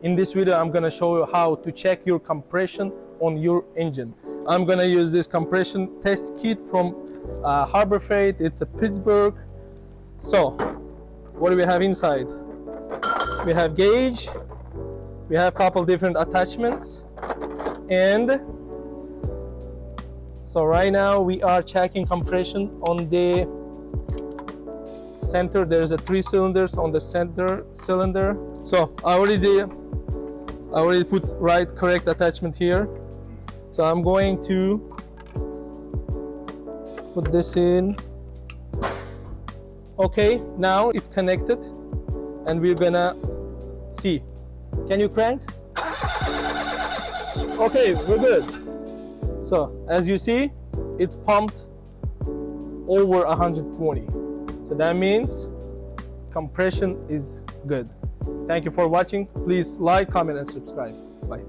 In this video, I'm gonna show you how to check your compression on your engine. I'm gonna use this compression test kit from Harbor Freight. It's a Pittsburgh. So, what do we have inside? We have gauge, we have a couple different attachments, and so right now we are checking compression on the center. There's a 3 cylinders on the center cylinder. So I already put correct attachment here. So I'm going to put this in. Okay, now it's connected and we're gonna see. Can you crank? Okay, we're good. So as you see, it's pumped over 120. So that means compression is good. Thank you for watching. Please like, comment, and subscribe. Bye.